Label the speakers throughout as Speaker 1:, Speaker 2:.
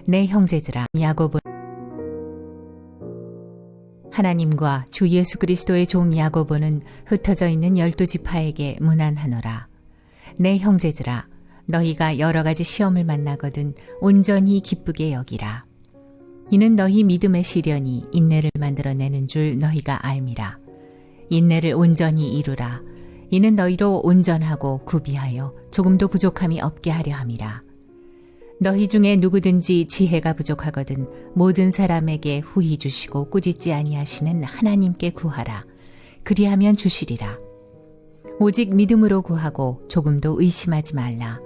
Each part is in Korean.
Speaker 1: 내 형제들아, 야고보 하나님과 주 예수 그리스도의 종 야고보는 흩어져 있는 12지파에게 문안하노라. 내 형제들아, 너희가 여러 가지 시험을 만나거든 온전히 기쁘게 여기라. 이는 너희 믿음의 시련이 인내를 만들어내는 줄 너희가 알미라. 인내를 온전히 이루라. 이는 너희로 온전하고 구비하여 조금도 부족함이 없게 하려 함이라. 너희 중에 누구든지 지혜가 부족하거든 모든 사람에게 후히 주시고 꾸짖지 아니하시는 하나님께 구하라. 그리하면 주시리라. 오직 믿음으로 구하고 조금도 의심하지 말라.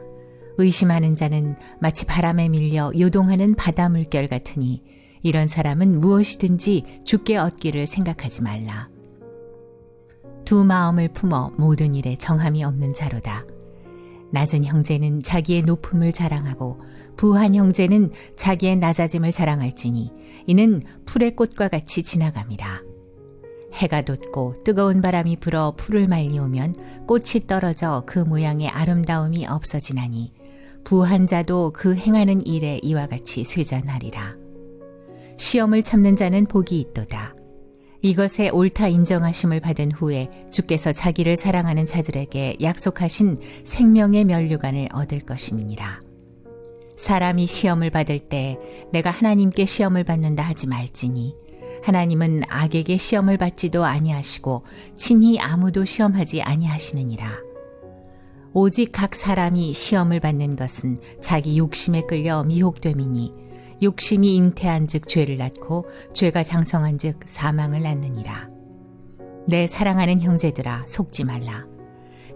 Speaker 1: 의심하는 자는 마치 바람에 밀려 요동하는 바다 물결 같으니 이런 사람은 무엇이든지 주께 얻기를 생각하지 말라. 두 마음을 품어 모든 일에 정함이 없는 자로다. 낮은 형제는 자기의 높음을 자랑하고 부한 형제는 자기의 낮아짐을 자랑할지니 이는 풀의 꽃과 같이 지나감이라. 해가 돋고 뜨거운 바람이 불어 풀을 말리우면 꽃이 떨어져 그 모양의 아름다움이 없어지나니 부한 자도 그 행하는 일에 이와 같이 쇠잔하리라. 시험을 참는 자는 복이 있도다. 이것에 옳다 인정하심을 받은 후에 주께서 자기를 사랑하는 자들에게 약속하신 생명의 면류관을 얻을 것임이니라. 사람이 시험을 받을 때 내가 하나님께 시험을 받는다 하지 말지니 하나님은 악에게 시험을 받지도 아니하시고 친히 아무도 시험하지 아니하시느니라. 오직 각 사람이 시험을 받는 것은 자기 욕심에 끌려 미혹됨이니 욕심이 잉태한 즉 죄를 낳고 죄가 장성한 즉 사망을 낳느니라. 내 사랑하는 형제들아, 속지 말라.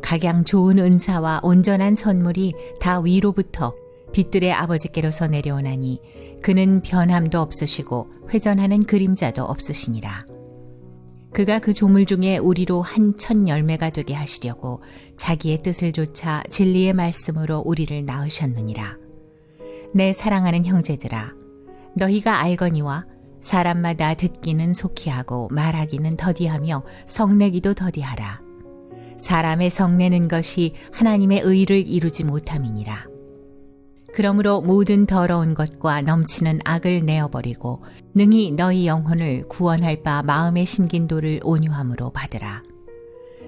Speaker 1: 각양 좋은 은사와 온전한 선물이 다 위로부터 빛들의 아버지께로서 내려오나니 그는 변함도 없으시고 회전하는 그림자도 없으시니라. 그가 그 조물 중에 우리로 한 천 열매가 되게 하시려고 자기의 뜻을 좇아 진리의 말씀으로 우리를 낳으셨느니라. 내 사랑하는 형제들아, 너희가 알거니와 사람마다 듣기는 속히 하고 말하기는 더디하며 성내기도 더디하라. 사람의 성내는 것이 하나님의 의를 이루지 못함이니라. 그러므로 모든 더러운 것과 넘치는 악을 내어버리고 능히 너희 영혼을 구원할 바 마음에 심긴 도를 온유함으로 받으라.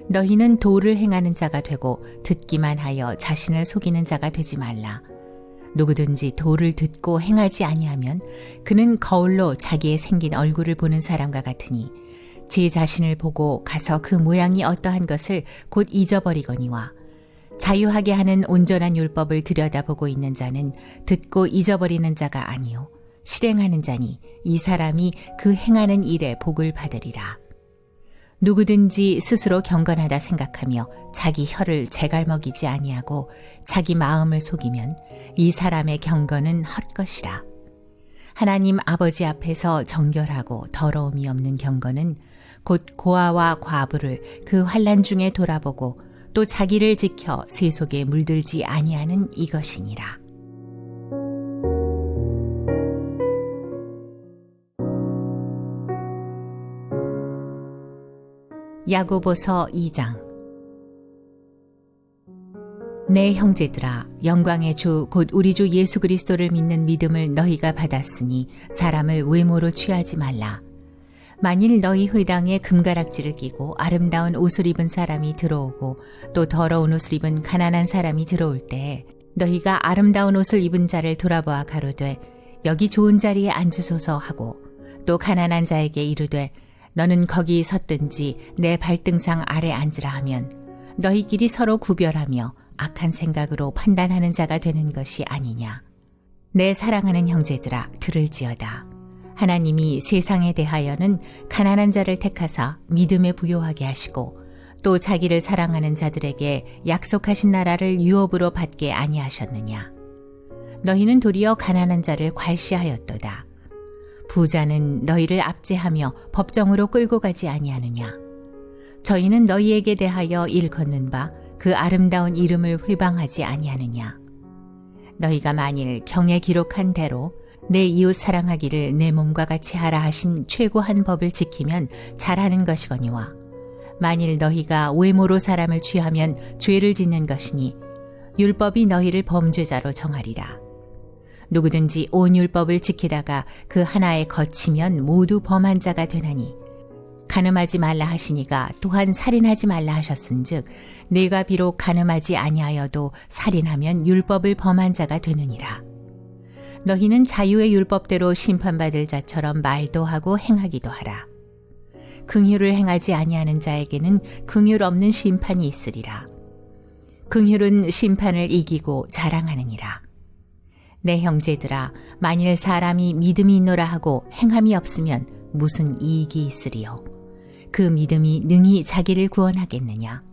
Speaker 1: 너희는 도를 행하는 자가 되고 듣기만 하여 자신을 속이는 자가 되지 말라. 누구든지 도를 듣고 행하지 아니하면 그는 거울로 자기의 생긴 얼굴을 보는 사람과 같으니 제 자신을 보고 가서 그 모양이 어떠한 것을 곧 잊어버리거니와 자유하게 하는 온전한 율법을 들여다보고 있는 자는 듣고 잊어버리는 자가 아니요 실행하는 자니 이 사람이 그 행하는 일에 복을 받으리라. 누구든지 스스로 경건하다 생각하며 자기 혀를 제갈먹이지 아니하고 자기 마음을 속이면 이 사람의 경건은 헛것이라. 하나님 아버지 앞에서 정결하고 더러움이 없는 경건은 곧 고아와 과부를 그 환난 중에 돌아보고 또 자기를 지켜 세속에 물들지 아니하는 이것이니라. 야고보서 2장. 내 형제들아, 영광의 주 곧 우리 주 예수 그리스도를 믿는 믿음을 너희가 받았으니 사람을 외모로 취하지 말라. 만일 너희 회당에 금가락지를 끼고 아름다운 옷을 입은 사람이 들어오고 또 더러운 옷을 입은 가난한 사람이 들어올 때 너희가 아름다운 옷을 입은 자를 돌아보아 가로되 여기 좋은 자리에 앉으소서 하고 또 가난한 자에게 이르되 너는 거기 섰든지 내 발등상 아래 앉으라 하면 너희끼리 서로 구별하며 악한 생각으로 판단하는 자가 되는 것이 아니냐. 내 사랑하는 형제들아, 들을지어다. 하나님이 세상에 대하여는 가난한 자를 택하사 믿음에 부요하게 하시고 또 자기를 사랑하는 자들에게 약속하신 나라를 유업으로 받게 아니하셨느냐. 너희는 도리어 가난한 자를 괄시하였도다. 부자는 너희를 압제하며 법정으로 끌고 가지 아니하느냐. 저희는 너희에게 대하여 일컫는 바 그 아름다운 이름을 회방하지 아니하느냐. 너희가 만일 경에 기록한 대로 내 이웃 사랑하기를 내 몸과 같이 하라 하신 최고한 법을 지키면 잘하는 것이거니와 만일 너희가 외모로 사람을 취하면 죄를 짓는 것이니 율법이 너희를 범죄자로 정하리라. 누구든지 온 율법을 지키다가 그 하나에 거치면 모두 범한 자가 되나니 간음하지 말라 하시니가 또한 살인하지 말라 하셨은즉 네가 비록 간음하지 아니하여도 살인하면 율법을 범한 자가 되느니라. 너희는 자유의 율법대로 심판받을 자처럼 말도 하고 행하기도 하라. 긍휼을 행하지 아니하는 자에게는 긍휼 없는 심판이 있으리라. 긍휼은 심판을 이기고 자랑하느니라. 내 형제들아, 만일 사람이 믿음이 있노라 하고 행함이 없으면 무슨 이익이 있으리요? 그 믿음이 능히 자기를 구원하겠느냐?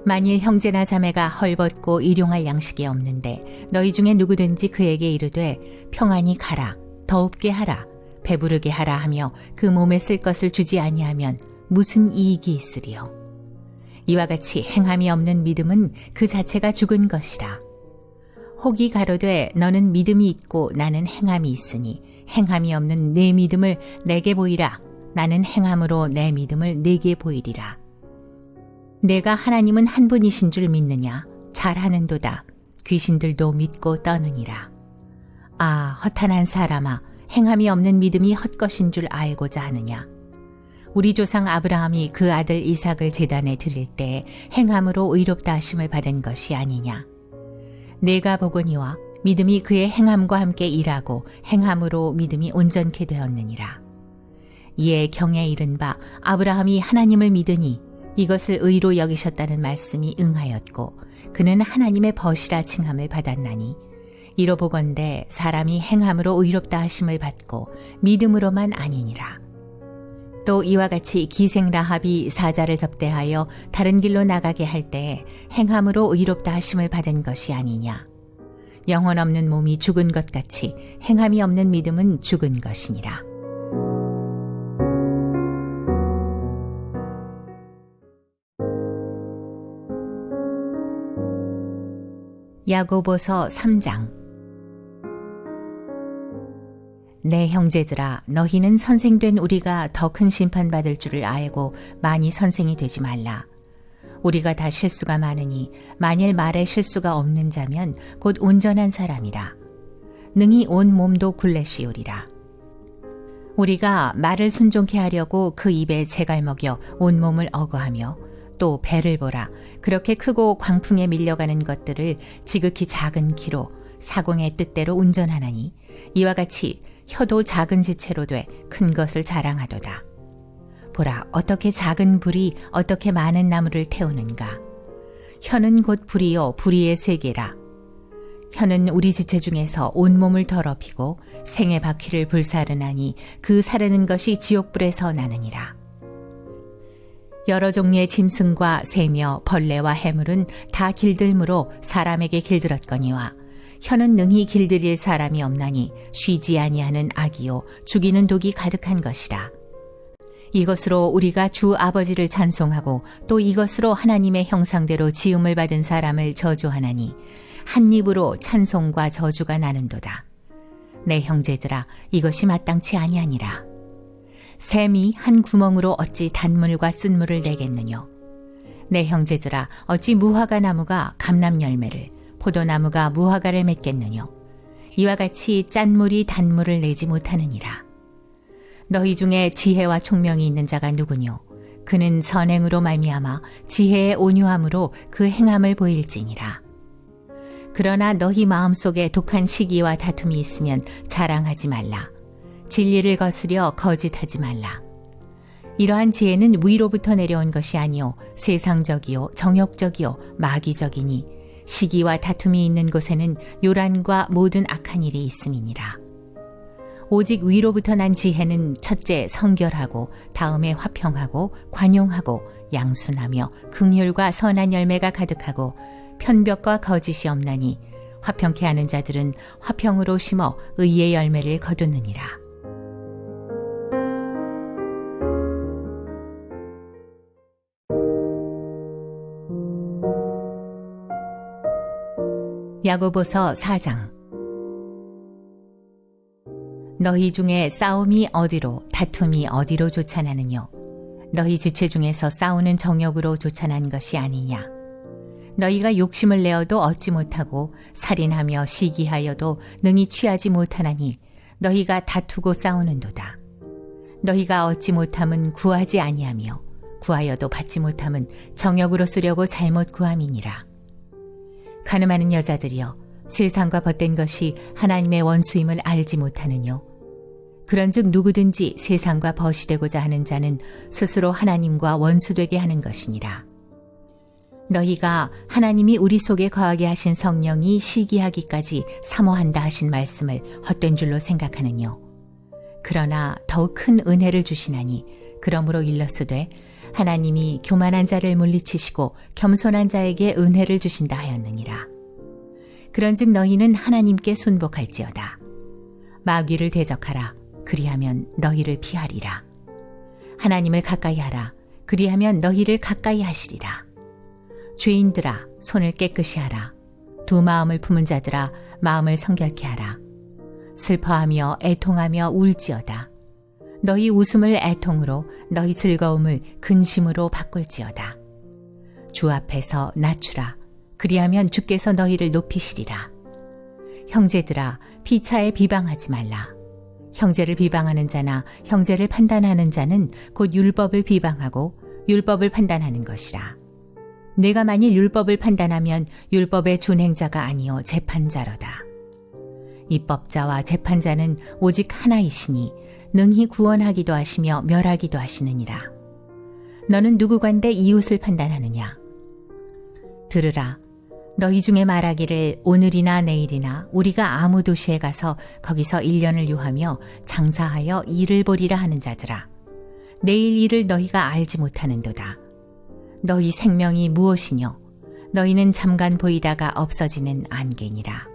Speaker 1: 만일 형제나 자매가 헐벗고 일용할 양식이 없는데 너희 중에 누구든지 그에게 이르되 평안히 가라, 더웁게 하라, 배부르게 하라 하며 그 몸에 쓸 것을 주지 아니하면 무슨 이익이 있으리요? 이와 같이 행함이 없는 믿음은 그 자체가 죽은 것이라. 혹이 가로되 너는 믿음이 있고 나는 행함이 있으니 행함이 없는 내 믿음을 내게 보이라. 나는 행함으로 내 믿음을 내게 보이리라. 내가 하나님은 한 분이신 줄 믿느냐? 잘하는도다. 귀신들도 믿고 떠느니라. 아, 허탄한 사람아, 행함이 없는 믿음이 헛것인 줄 알고자 하느냐? 우리 조상 아브라함이 그 아들 이삭을 제단에 드릴 때 행함으로 의롭다 하심을 받은 것이 아니냐? 내가 보거니와 믿음이 그의 행함과 함께 일하고 행함으로 믿음이 온전케 되었느니라. 이에 경에 이른 바 아브라함이 하나님을 믿으니 이것을 의로 여기셨다는 말씀이 응하였고 그는 하나님의 벗이라 칭함을 받았나니 이로 보건대 사람이 행함으로 의롭다 하심을 받고 믿음으로만 아니니라. 또 이와 같이 기생 라합이 사자를 접대하여 다른 길로 나가게 할 때에 행함으로 의롭다 하심을 받은 것이 아니냐. 영혼 없는 몸이 죽은 것 같이 행함이 없는 믿음은 죽은 것이니라. 야고보서 3장. 내 형제들아, 너희는 선생된 우리가 더 큰 심판받을 줄을 알고 많이 선생이 되지 말라. 우리가 다 실수가 많으니 만일 말에 실수가 없는 자면 곧 온전한 사람이라. 능히 온 몸도 굴레 씌우리라. 우리가 말을 순종케 하려고 그 입에 재갈 먹여 온 몸을 어거하며 또 배를 보라. 그렇게 크고 광풍에 밀려가는 것들을 지극히 작은 키로 사공의 뜻대로 운전하나니 이와 같이 혀도 작은 지체로 돼 큰 것을 자랑하도다. 보라, 어떻게 작은 불이 어떻게 많은 나무를 태우는가. 혀는 곧 불이요 불의의 세계라. 혀는 우리 지체 중에서 온몸을 더럽히고 생의 바퀴를 불사르나니 그 사르는 것이 지옥불에서 나느니라. 여러 종류의 짐승과 새며 벌레와 해물은 다 길들므로 사람에게 길들었거니와 혀는 능히 길들일 사람이 없나니 쉬지 아니하는 악이요 죽이는 독이 가득한 것이라. 이것으로 우리가 주 아버지를 찬송하고 또 이것으로 하나님의 형상대로 지음을 받은 사람을 저주하나니 한 입으로 찬송과 저주가 나는도다. 내 형제들아, 이것이 마땅치 아니하니라. 샘이 한 구멍으로 어찌 단물과 쓴물을 내겠느뇨. 내 형제들아, 어찌 무화과 나무가 감람 열매를, 포도나무가 무화과를 맺겠느뇨. 이와 같이 짠물이 단물을 내지 못하느니라. 너희 중에 지혜와 총명이 있는 자가 누구뇨? 그는 선행으로 말미암아 지혜의 온유함으로 그 행함을 보일지니라. 그러나 너희 마음속에 독한 시기와 다툼이 있으면 자랑하지 말라. 진리를 거스려 거짓하지 말라. 이러한 지혜는 위로부터 내려온 것이 아니요 세상적이요 정욕적이요 마귀적이니 시기와 다툼이 있는 곳에는 요란과 모든 악한 일이 있음이니라. 오직 위로부터 난 지혜는 첫째 성결하고 다음에 화평하고 관용하고 양순하며 긍휼과 선한 열매가 가득하고 편벽과 거짓이 없나니 화평케 하는 자들은 화평으로 심어 의의 열매를 거두느니라. 야고보서 4장. 너희 중에 싸움이 어디로 다툼이 어디로 쫓아나느뇨. 너희 지체 중에서 싸우는 정욕으로 쫓아난 것이 아니냐. 너희가 욕심을 내어도 얻지 못하고 살인하며 시기하여도 능히 취하지 못하나니 너희가 다투고 싸우는도다. 너희가 얻지 못함은 구하지 아니하며 구하여도 받지 못함은 정욕으로 쓰려고 잘못 구함이니라. 가늠하는 여자들이여, 세상과 벗된 것이 하나님의 원수임을 알지 못하느뇨. 그런즉 누구든지 세상과 벗이 되고자 하는 자는 스스로 하나님과 원수되게 하는 것이니라. 너희가 하나님이 우리 속에 거하게 하신 성령이 시기하기까지 사모한다 하신 말씀을 헛된 줄로 생각하느뇨. 그러나 더욱 큰 은혜를 주시나니 그러므로 일렀으되 하나님이 교만한 자를 물리치시고 겸손한 자에게 은혜를 주신다 하였느니라. 그런즉 너희는 하나님께 순복할지어다. 마귀를 대적하라. 그리하면 너희를 피하리라. 하나님을 가까이 하라. 그리하면 너희를 가까이 하시리라. 죄인들아, 손을 깨끗이 하라. 두 마음을 품은 자들아, 마음을 성결케 하라. 슬퍼하며 애통하며 울지어다. 너희 웃음을 애통으로, 너희 즐거움을 근심으로 바꿀지어다. 주 앞에서 낮추라. 그리하면 주께서 너희를 높이시리라. 형제들아, 피차에 비방하지 말라. 형제를 비방하는 자나 형제를 판단하는 자는 곧 율법을 비방하고 율법을 판단하는 것이라. 내가 만일 율법을 판단하면 율법의 준행자가 아니요 재판자로다. 입법자와 재판자는 오직 하나이시니 능히 구원하기도 하시며 멸하기도 하시느니라. 너는 누구간데 이웃을 판단하느냐? 들으라. 너희 중에 말하기를 오늘이나 내일이나 우리가 아무 도시에 가서 거기서 1년을 유하며 장사하여 일을 보리라 하는 자들아. 내일 일을 너희가 알지 못하는도다. 너희 생명이 무엇이뇨? 너희는 잠깐 보이다가 없어지는 안개니라.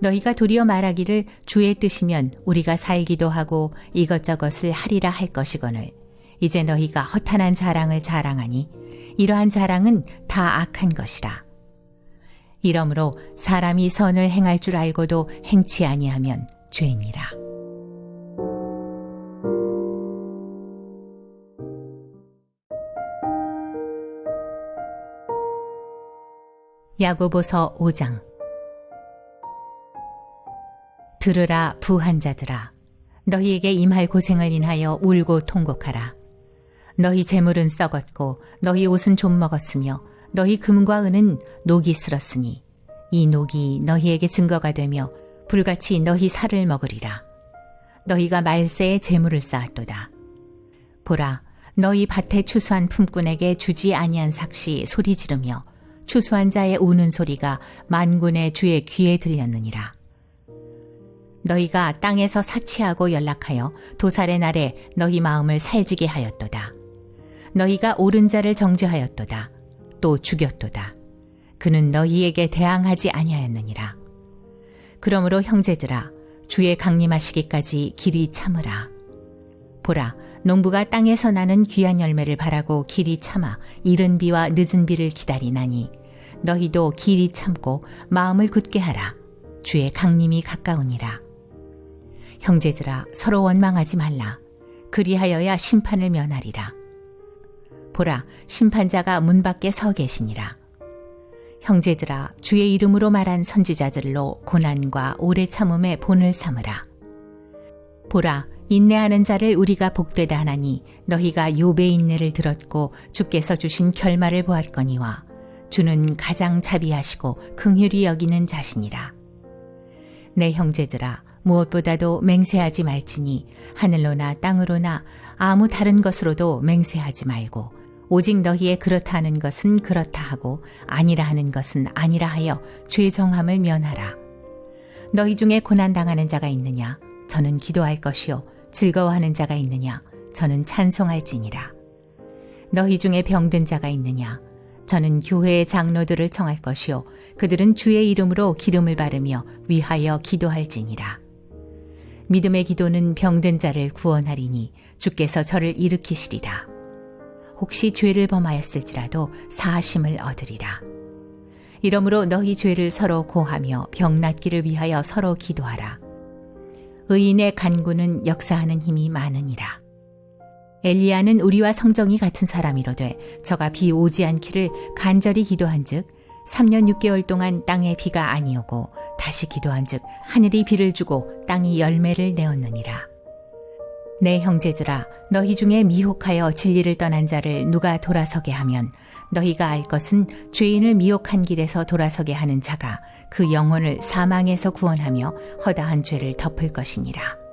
Speaker 1: 너희가 도리어 말하기를 주의 뜻이면 우리가 살기도 하고 이것저것을 하리라 할 것이거늘 이제 너희가 허탄한 자랑을 자랑하니 이러한 자랑은 다 악한 것이라. 이러므로 사람이 선을 행할 줄 알고도 행치 아니하면 죄니라. 야고보서 5장. 들으라 부한 자들아, 너희에게 임할 고생을 인하여 울고 통곡하라. 너희 재물은 썩었고 너희 옷은 좀 먹었으며 너희 금과 은은 녹이 슬었으니 이 녹이 너희에게 증거가 되며 불같이 너희 살을 먹으리라. 너희가 말세에 재물을 쌓았도다. 보라, 너희 밭에 추수한 품꾼에게 주지 아니한 삭시 소리 지르며 추수한 자의 우는 소리가 만군의 주의 귀에 들렸느니라. 너희가 땅에서 사치하고 연락하여 도살의 날에 너희 마음을 살지게 하였도다. 너희가 옳은 자를 정죄하였도다. 또 죽였도다. 그는 너희에게 대항하지 아니하였느니라. 그러므로 형제들아, 주의 강림하시기까지 길이 참으라. 보라, 농부가 땅에서 나는 귀한 열매를 바라고 길이 참아 이른 비와 늦은 비를 기다리나니 너희도 길이 참고 마음을 굳게 하라. 주의 강림이 가까우니라. 형제들아, 서로 원망하지 말라. 그리하여야 심판을 면하리라. 보라, 심판자가 문 밖에 서 계시니라. 형제들아, 주의 이름으로 말한 선지자들로 고난과 오래 참음의 본을 삼으라. 보라, 인내하는 자를 우리가 복되다 하나니 너희가 욥의 인내를 들었고 주께서 주신 결말을 보았거니와 주는 가장 자비하시고 긍휼히 여기는 자시니라. 내 형제들아, 무엇보다도 맹세하지 말지니 하늘로나 땅으로나 아무 다른 것으로도 맹세하지 말고 오직 너희의 그렇다 하는 것은 그렇다 하고 아니라 하는 것은 아니라 하여 죄정함을 면하라. 너희 중에 고난당하는 자가 있느냐? 저는 기도할 것이요. 즐거워하는 자가 있느냐? 저는 찬송할지니라. 너희 중에 병든 자가 있느냐? 저는 교회의 장로들을 청할 것이요. 그들은 주의 이름으로 기름을 바르며 위하여 기도할지니라. 믿음의 기도는 병든 자를 구원하리니 주께서 저를 일으키시리라. 혹시 죄를 범하였을지라도 사하심을 얻으리라. 이러므로 너희 죄를 서로 고하며 병 낫기를 위하여 서로 기도하라. 의인의 간구는 역사하는 힘이 많으니라. 엘리야는 우리와 성정이 같은 사람이로되 저가 비 오지 않기를 간절히 기도한즉 3년 6개월 동안 땅에 비가 아니오고 다시 기도한즉 하늘이 비를 주고 땅이 열매를 내었느니라. 내 형제들아, 너희 중에 미혹하여 진리를 떠난 자를 누가 돌아서게 하면 너희가 알 것은 죄인을 미혹한 길에서 돌아서게 하는 자가 그 영혼을 사망에서 구원하며 허다한 죄를 덮을 것이니라.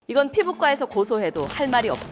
Speaker 2: 이건 피부과에서 고소해도 할 말이 없어.